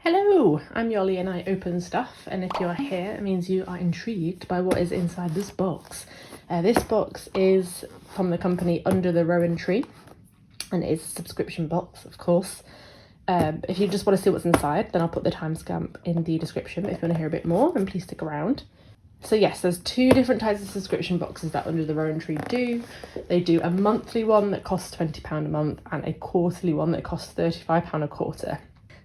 Hello, I'm Yolly and I open stuff, and if you're here it means you are intrigued by what is inside this box. This box is from the company Under the Rowan Tree and it is a subscription box, of course. If you just want to see what's inside, then I'll put the timestamp in the description. If you want to hear a bit more, then please stick around. So yes, there's two different types of subscription boxes that Under the Rowan Tree do. They do a monthly one that costs £20 a month and a quarterly one that costs £35 a quarter.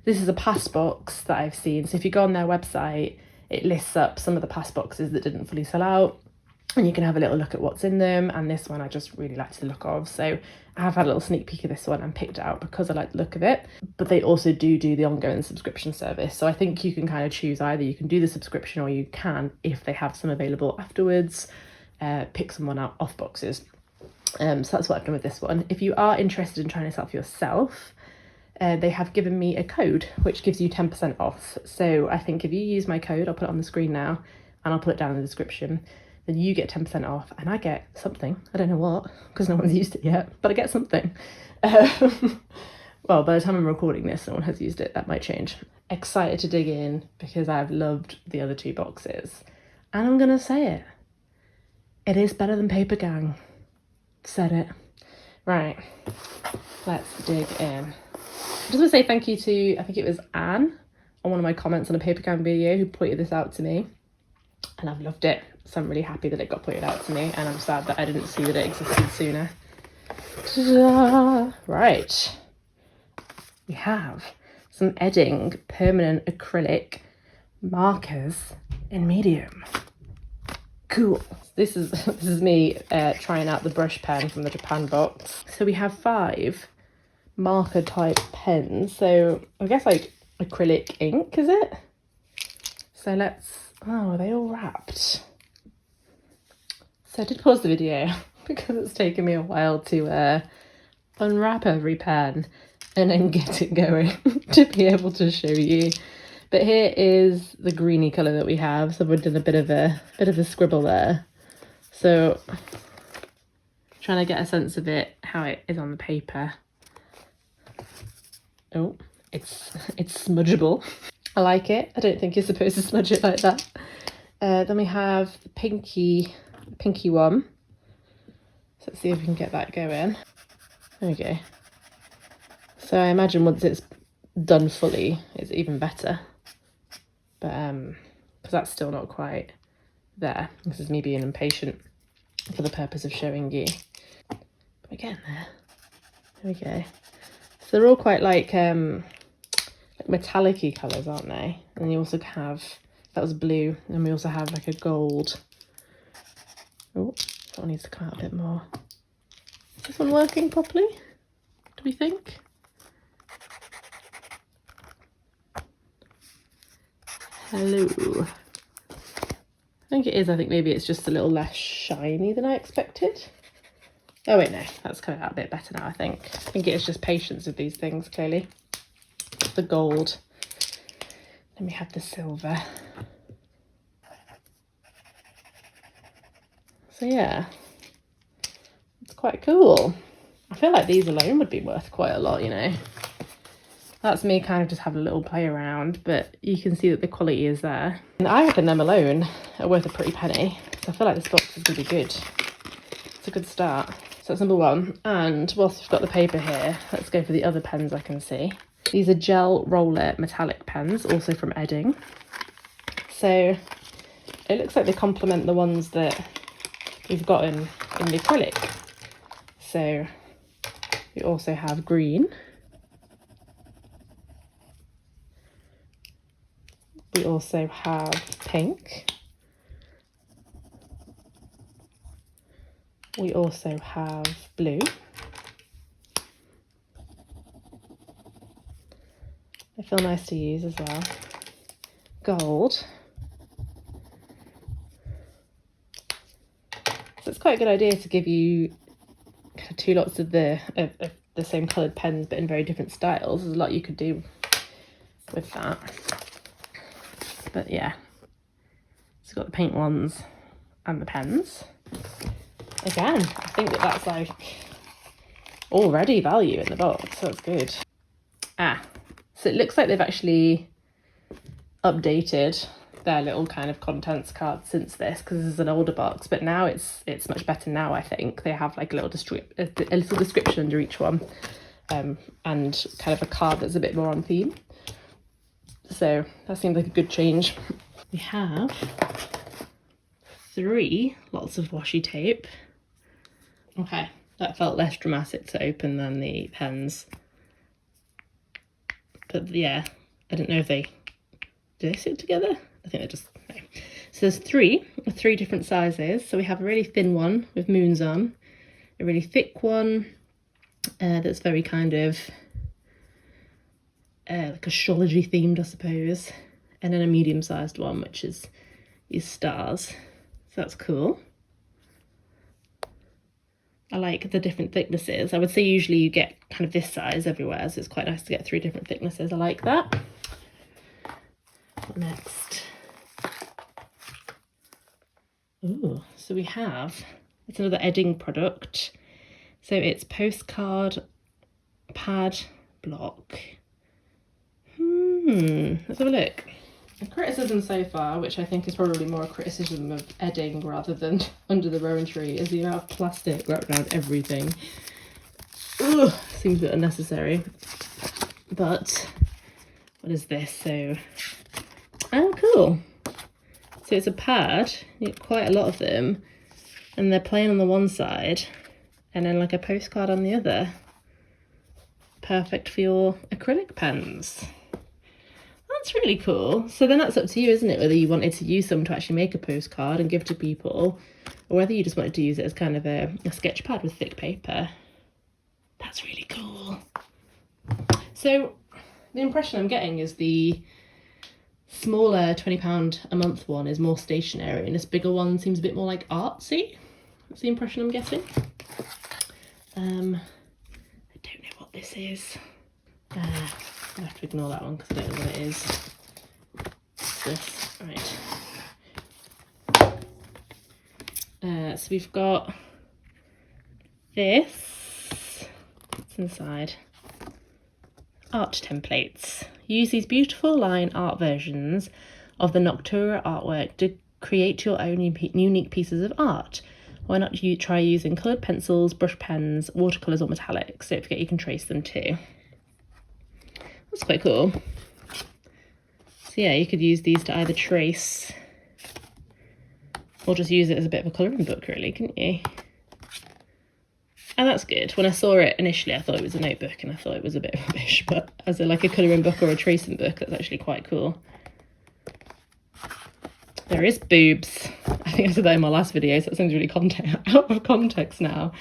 This is a pass box that I've seen. So if you go on their website, it lists up some of the pass boxes that didn't fully sell out, and you can have a little look at what's in them. And this one I just really liked the look of. So I have had a little sneak peek of this one and picked it out because I like the look of it. But they also do the ongoing subscription service. So I think you can kind of choose either. You can do the subscription, or you can, if they have some available afterwards, pick someone out off boxes. So that's what I've done with this one. If you are interested in trying this out for yourself, they have given me a code which gives you 10% off. So I think if you use my code, I'll put it on the screen now and I'll put it down in the description, then you get 10% off and I get something. I don't know what, because no one's used it yet, but I get something. Well, by the time I'm recording this, no one has used it. That might change. Excited to dig in because I've loved the other two boxes. And I'm going to say it. It is better than Paper Gang. Said it. Right, let's dig in. I just want to say thank you to, I think it was Anne, on one of my comments on a Paper Gang video, who pointed this out to me, and I've loved it. So I'm really happy that it got pointed out to me, and I'm sad that I didn't see that it existed sooner. Ta-da! Right, we have some Edding permanent acrylic markers in medium. Cool. This is me trying out the brush pen from the Japan box. So we have 5 marker type pens, so I guess like acrylic ink, is it? So oh, are they all wrapped? So I did pause the video because it's taken me a while to unwrap every pen and then get it going to be able to show you. But here is the greeny colour that we have, so we've done a bit of a scribble there. So trying to get a sense of it, how it is on the paper. Oh, it's smudgeable. I like it. I don't think you're supposed to smudge it like that. Then we have the pinky one. So let's see if we can get that going. There we go. So I imagine once it's done fully, it's even better. But because that's still not quite there. This is me being impatient for the purpose of showing you. But we're getting there. There we go. So they're all quite like metallic-y colours, aren't they? And then you also have, that was blue, and we also have like a gold. Oh, that one needs to come out a bit more. Is this one working properly, do we think? Hello. I think it is. I think maybe it's just a little less shiny than I expected. Oh wait, no, that's coming out a bit better now, I think. I think it is just patience with these things, clearly. The gold. Then we have the silver. So yeah, it's quite cool. I feel like these alone would be worth quite a lot, you know. That's me kind of just having a little play around, but you can see that the quality is there. And I reckon them alone are worth a pretty penny. So I feel like this box is going to be good. It's a good start. So that's number 1. And whilst we've got the paper here, let's go for the other pens I can see. These are gel roller metallic pens, also from Edding. So it looks like they complement the ones that we've got in the acrylic. So we also have green. We also have pink. We also have blue. They feel nice to use as well. Gold. So it's quite a good idea to give you 2 lots of the same coloured pens, but in very different styles. There's a lot you could do with that. But yeah, it's got the paint ones and the pens. Again, I think that's like already value in the box, so that's good. So it looks like they've actually updated their little kind of contents card since this, because this is an older box, but now it's much better now. I think they have like a little description under each one, and kind of a card that's a bit more on theme. So that seems like a good change. We have 3 lots of washi tape. Okay, that felt less dramatic to open than the pens. But yeah, I don't know if do they sit together? I think they're just, no. So there's 3 different sizes. So we have a really thin one with moons on, a really thick one that's very kind of like astrology themed, I suppose, and then a medium-sized one which is stars. So that's cool. I like the different thicknesses. I would say usually you get kind of this size everywhere, so it's quite nice to get 3 different thicknesses. I like that. What next? Ooh, so we have, it's another Edding product. So it's postcard pad block. Let's have a look. The criticism so far, which I think is probably more a criticism of Edding rather than Under the Rowan Tree, is the amount of plastic wrapped around everything. Ugh, seems a bit unnecessary. But what is this? So, oh, cool. So it's a pad, you get quite a lot of them, and they're plain on the one side, and then like a postcard on the other. Perfect for your acrylic pens. That's really cool. So then that's up to you, isn't it, whether you wanted to use them to actually make a postcard and give to people, or whether you just wanted to use it as kind of a sketch pad with thick paper. That's really cool. So the impression I'm getting is the smaller £20 a month one is more stationery, and this bigger one seems a bit more like artsy. That's the impression I'm getting. I don't know what this is. I have to ignore that one because I don't know what it is. What's this? Right. So we've got this. What's inside? Art templates. Use these beautiful line art versions of the Nocturna artwork to create your own unique pieces of art. Why not try using coloured pencils, brush pens, watercolours or metallics? Don't forget you can trace them too. That's quite cool. So yeah, you could use these to either trace or just use it as a bit of a colouring book really, couldn't you? And that's good. When I saw it initially, I thought it was a notebook and I thought it was a bit rubbish, but as like a colouring book or a tracing book, that's actually quite cool. There is boobs. I think I said that in my last video, so that sounds really out of context now.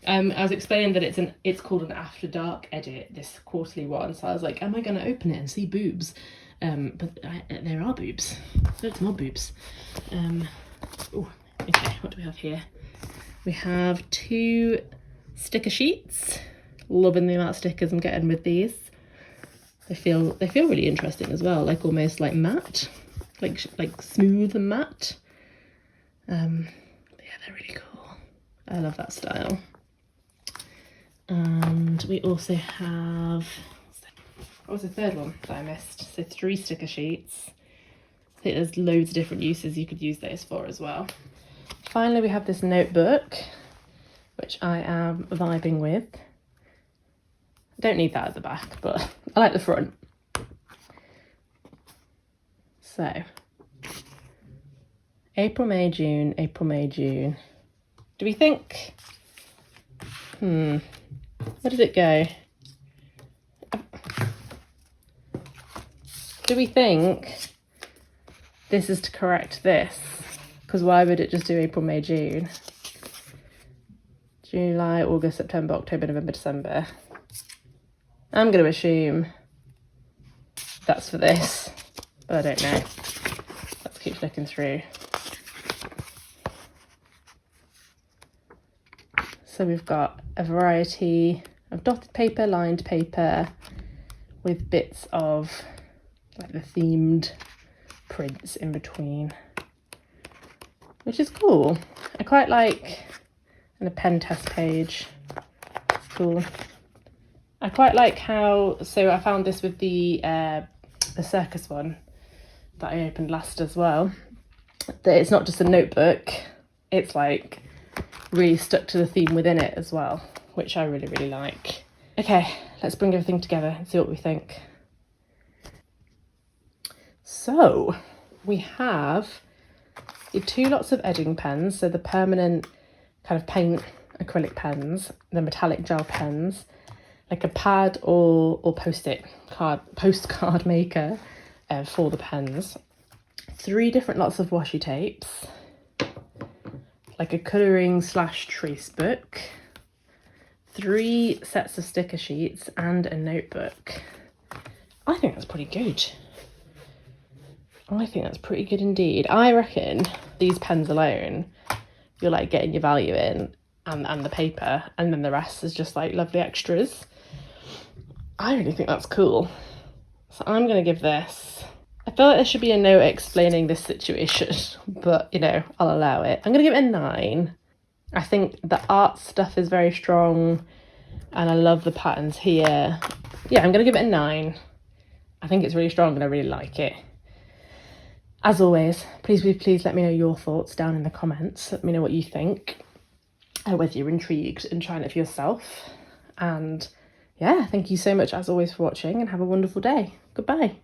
I was explaining that it's called an After Dark edit, this quarterly one, so I was like, am I going to open it and see boobs? But there are boobs. Loads more boobs. Oh, okay, what do we have here? We have 2 sticker sheets. Loving the amount of stickers I'm getting with these. They feel really interesting as well, like almost like matte, like smooth and matte. But yeah, they're really cool. I love that style. And we also have, what was the third one that I missed? So 3 sticker sheets. I think there's loads of different uses you could use those for as well. Finally, we have this notebook, which I am vibing with. I don't need that at the back, but I like the front. So, April, May, June, April, May, June. Do we think, where did it go? Do we think this is to correct this? Because why would it just do April, May, June? July, August, September, October, November, December. I'm going to assume that's for this, but I don't know. Let's keep flicking through. So we've got a variety of dotted paper, lined paper, with bits of like the themed prints in between, which is cool. I quite like, and a pen test page. It's cool. I quite like how, so I found this with the circus one, that I opened last as well, that it's not just a notebook, it's like really stuck to the theme within it as well, which I really, really like. Okay, let's bring everything together and see what we think. So we have the 2 lots of edging pens, so the permanent kind of paint acrylic pens, the metallic gel pens, like a pad or postcard maker for the pens, 3 different lots of washi tapes, like a colouring / trace book, 3 sets of sticker sheets and a notebook. I think that's pretty good. I think that's pretty good indeed. I reckon these pens alone, you're like getting your value in, and the paper, and then the rest is just like lovely extras. I really think that's cool. So I'm going to give this, I feel like there should be a note explaining this situation, but you know, I'll allow it. I'm going to give it a 9. I think the art stuff is very strong and I love the patterns here. Yeah, I'm going to give it a 9. I think it's really strong and I really like it. As always, please let me know your thoughts down in the comments. Let me know what you think, whether you're intrigued in trying it for yourself. And yeah, thank you so much as always for watching and have a wonderful day. Goodbye.